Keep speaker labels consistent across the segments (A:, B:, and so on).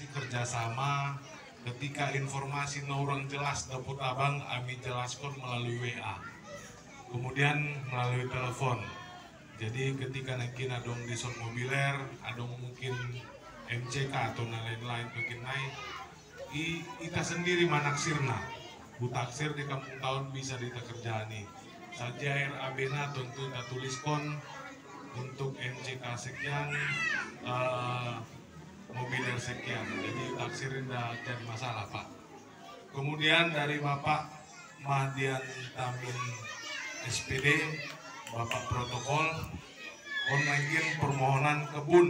A: kerjasama ketika informasi orang jelas dapat abang kami jelaskan melalui WA, kemudian melalui telepon. Jadi ketika nanti adong di son mobiler, adong mungkin MCK atau lain-lain bikin naik, kita sendiri manaksirna, butaksir di kampung tahun bisa kita kerjaani. Saja RAB-na tentu kita tuliskon untuk MCK sekian, mobiler sekian, jadi taksirin dah jadi masalah Pak. Kemudian dari Bapak Mahdian Tamin SPD, Bapak Protokol, mungkin permohonan kebun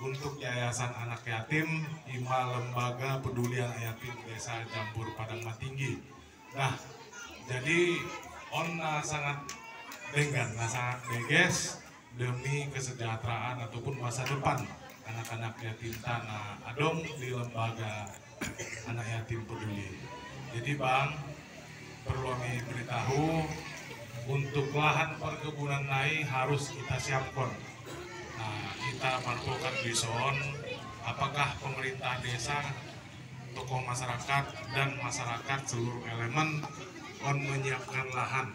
A: untuk Yayasan Anak Yatim Hima Lembaga Peduli Anak Yatim Desa Jambur Padang Matinggi. Nah, jadi sangat dengan sangat deges demi kesejahteraan ataupun masa depan anak-anak yatim tanah adong di lembaga anak yatim peduli. Jadi Bang, perlu kami beritahu untuk lahan perkebunan naik harus kita siapkan. Nah, kita pantaukan bison, apakah pemerintah desa, tokoh masyarakat dan masyarakat seluruh elemen menyiapkan lahan.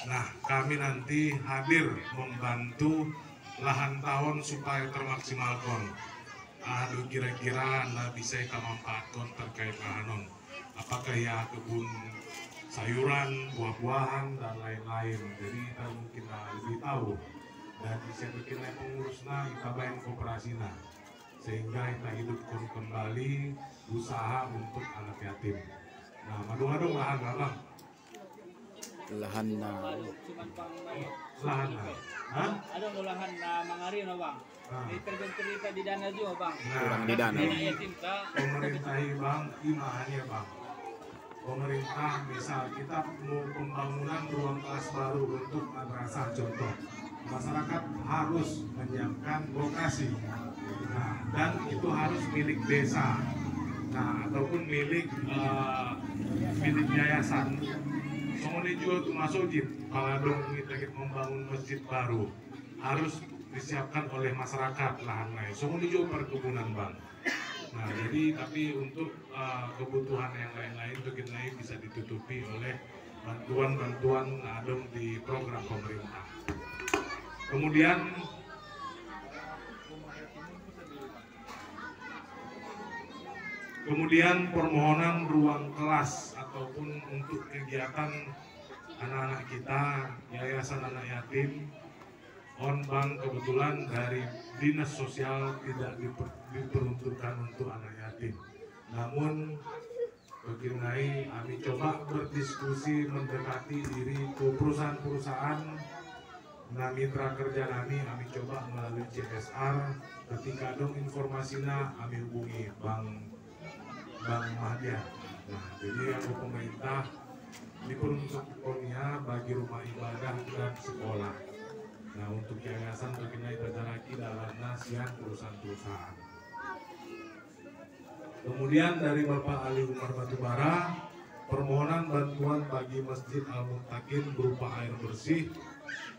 A: Nah, kami nanti hadir membantu lahan tawon supaya termaksimalkan. Aduh, kira-kira Anda bisa manfaatkan terkait lahanon. Apakah ya kebun sayuran, buah-buahan dan lain-lain. Jadi kita mungkin lebih tahu. Dan bisa bikin pengurusnya kita bayar kooperasinya, sehingga kita hidupkan kembali usaha untuk anak yatim. Nah, madu-madu lahan bang.
B: Lahan na
A: Lahan na. Hah?
C: Ada lahan na mangari na bang. Di terbentuk di dana juga bang.
B: kurang di dana.
C: Dana yatim ka.
A: Pemerintahi bang, imahannya bang. Pemerintah misal kita mau pembangunan ruang kelas baru untuk madrasah contoh, masyarakat harus menyiapkan lokasi. Nah, dan itu harus milik desa. Nah, ataupun milik yayasan. Kemudian juga untuk masuk masjid, kalau dong kita membangun masjid baru harus disiapkan oleh masyarakat lahan lain. Kemudian juga perkebunan bang. Nah, jadi tapi untuk kebutuhan yang lain-lain itu kita bisa ditutupi oleh bantuan-bantuan adong di program pemerintah. Kemudian permohonan ruang kelas ataupun untuk kegiatan anak-anak kita, Yayasan Anak Yatim, Bang, kebetulan dari Dinas Sosial tidak diperuntukkan untuk anak yatim. Namun, begini kami coba berdiskusi mendekati diri ke perusahaan-perusahaan. Nah, mitra kerja kami coba melalui CSR. Ketika ada informasinya, kami hubungi Bang Mahdian. Nah, jadi aku pemerintah diperuntukkannya bagi rumah ibadah dan sekolah. Nah, untuk yayasan begini kita lagi dalam nasihat perusahaan-perusahaan. Kemudian dari Bapak Ali Umar Batubara, permohonan bantuan bagi Masjid Al-Muttaqin berupa air bersih,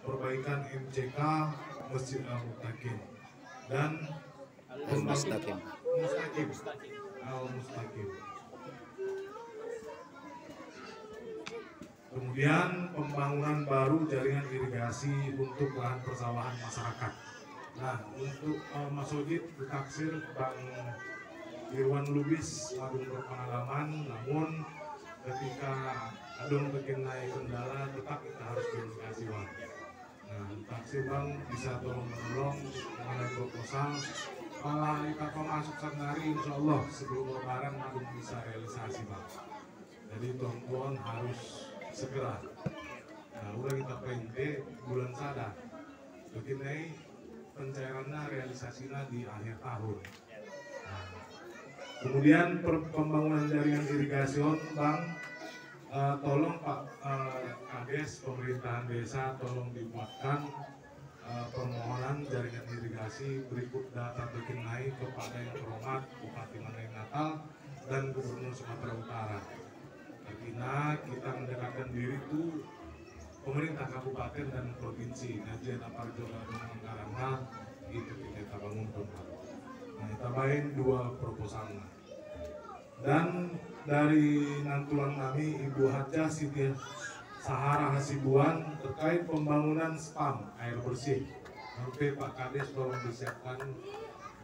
A: perbaikan MCK Masjid Al-Muttaqin, dan
B: Al-Mustaqim.
A: Al-Mustaqim. Kemudian pembangunan baru jaringan irigasi untuk lahan persawahan masyarakat. Nah, untuk Mas Ojit ditaksir Bang Irwan Lubis agung berpengalaman, namun ketika adong bikin naik kendala tetap kita harus komunikasi bang. Nah, taksir bang bisa tolong menolong mengenai proposal. Kalau kita masuk sehari, insya Allah sebelum lebaran adong bisa realisasi bang. Jadi tuan harus segera. Nah, udah kita PNT bulan sada. Begini pencairannya realisasinya di akhir tahun. Nah, kemudian pembangunan jaringan irigasi bang, tolong Pak Kades pemerintahan desa tolong dibuatkan permohonan jaringan irigasi berikut data berkenai kepada yang terhormat Bupati Manai Natal dan Gubernur Sumatera Utara. Artinya kita mendekatkan diri itu pemerintah kabupaten dan provinsi. Najian Aparjo dan Karangna itu kita bangun tempat. Nah, tambahin 2 proposalnya. Dan dari nantulan kami Ibu Haja Siti Sahara Hasibuan terkait pembangunan spam air bersih. Sampai Pak Kades tolong disiapkan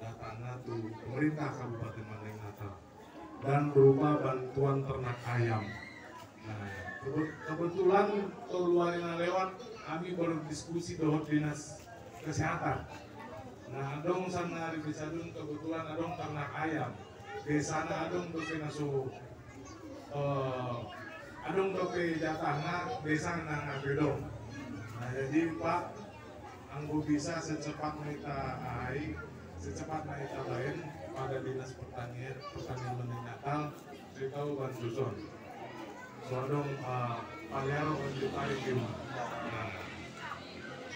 A: datanya tuh pemerintah Kabupaten Mandailing Natal dan berupa bantuan ternak ayam. Nah, kebetulan keluarnya lewat kami berdiskusi dengan dinas kesehatan. Nah, adong sana di desa dun kebetulan adong ternak ayam. Desana adong dope naso adong dope jatahna desa nang bedong. Nah, jadi Pak anggo bisa secepatnya kita lain pada dinas pertanian Mandailing Natal ceritahu bantuan. Sodong Paliaro untuk tarik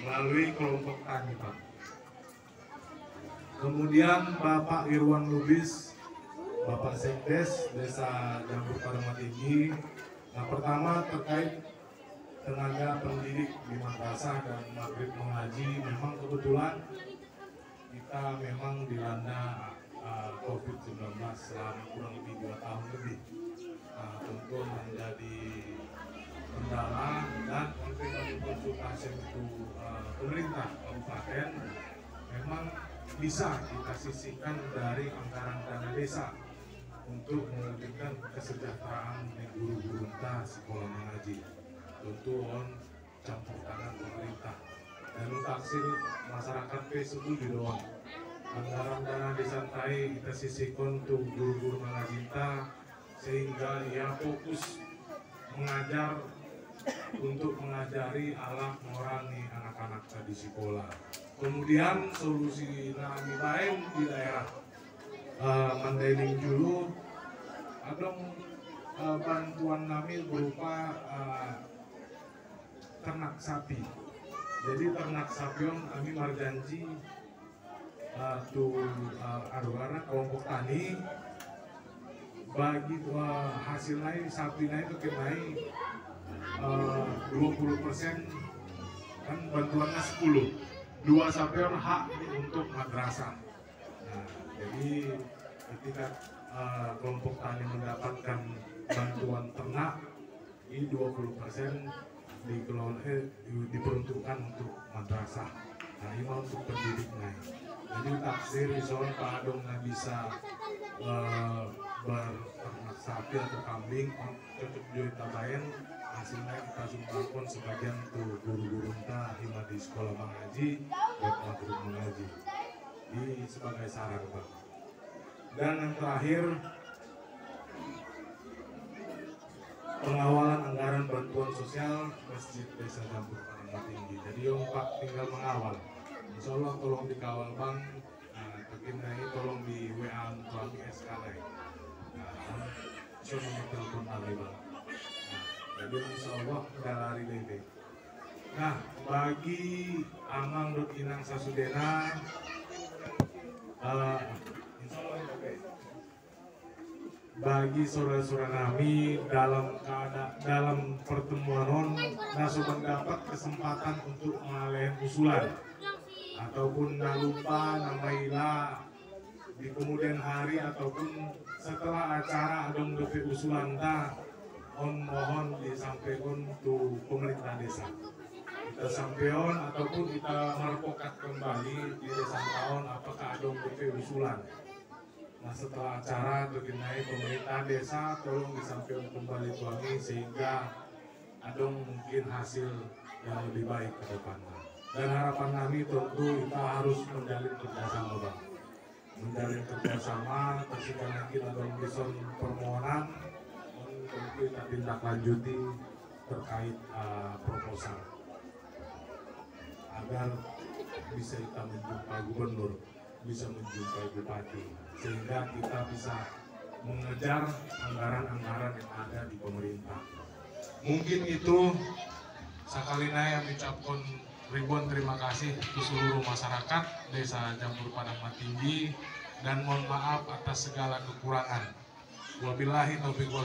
A: melalui kelompok tani Pak. Kemudian Bapak Irwan Lubis, Bapak Sekdes Desa Jambu Padang Tinggi. Nah, pertama terkait tenaga pendidik di madrasah dan maghrib mengaji, memang kebetulan kita memang dilanda COVID-19 selama kurang lebih 2 tahun lebih. Nah, tentu menjadi kendala dan untuk konsultasi itu pemerintah kabupaten memang bisa kita sisihkan dari anggaran dana desa untuk mewujudkan kesejahteraan di guru-guru sekolah mengaji. Tentu campur tangan pemerintah dan taksir masyarakat setuju doang. Anggaran dana desa kita sisihkan untuk guru-guru mengaji sehingga ia fokus mengajar untuk mengajari alat morani anak-anak di sekolah. Kemudian solusi kami lain di daerah Mandailing dulu ada bantuan kami berupa ternak sapi. Jadi ternak sapi kami marjanji aduana kelompok tani bagi hasil naik sapi naik itu naik 20% kan bantuannya 10. 2 sapi hak untuk madrasah. Nah, jadi ketika kelompok tani mendapatkan bantuan ternak ini 20% diperuntukkan untuk madrasah. Nah, ini untuk pendidik naik. Jadi taksir misalnya Pak Adong nggak bisa berternak sapi atau kambing, cocok juga tambahin hasilnya kita sumbangkan sebagian untuk guru-guru hima di sekolah mengaji buat maghrib mengaji. Ini sebagai saran Pak. Dan yang terakhir pengawalan anggaran bantuan sosial Masjid Desa Jambu Padang Tinggi. Jadi yang Pak tinggal mengawal. Insya Allah tolong dikawal Bang. Nah, ini tolong di WA kami SK lain. Nah, so nomor telepon kami Bang. Jadi insya Allah udah lari deh. Nah, bagi Amang Dut Inang Sasudena, insya Allah oke. Bagi saudara-saudara kami dalam pertemuan nasu mendapat kesempatan untuk mengalahin usulan ataupun lupa namailah di kemudian hari ataupun setelah acara ada mendapat usulan mohon disampaikan untuk pemerintah desa. Kita sampaikan ataupun kita merepokat kembali di desa tahun apakah ada mendapat usulan. Nah, setelah acara terkenai pemerintah desa tolong disampaikan kembali tuangi sehingga ada mungkin hasil yang lebih baik ke depannya. Dan harapan kami tentu kita harus menjalin kerjasama Bang. Menjalin kerjasama, terus kita ada bisa permohonan tentu kita tindak lanjuti terkait proposal agar bisa kita menjumpai gubernur, bisa menjumpai bupati, sehingga kita bisa mengejar anggaran-anggaran yang ada di pemerintah. Mungkin itu sakalina yang mengucapkan ribuan terima kasih ke seluruh masyarakat Desa Jambu Padang Tinggi dan mohon maaf atas segala kekurangan. Wabillahi taufiq wal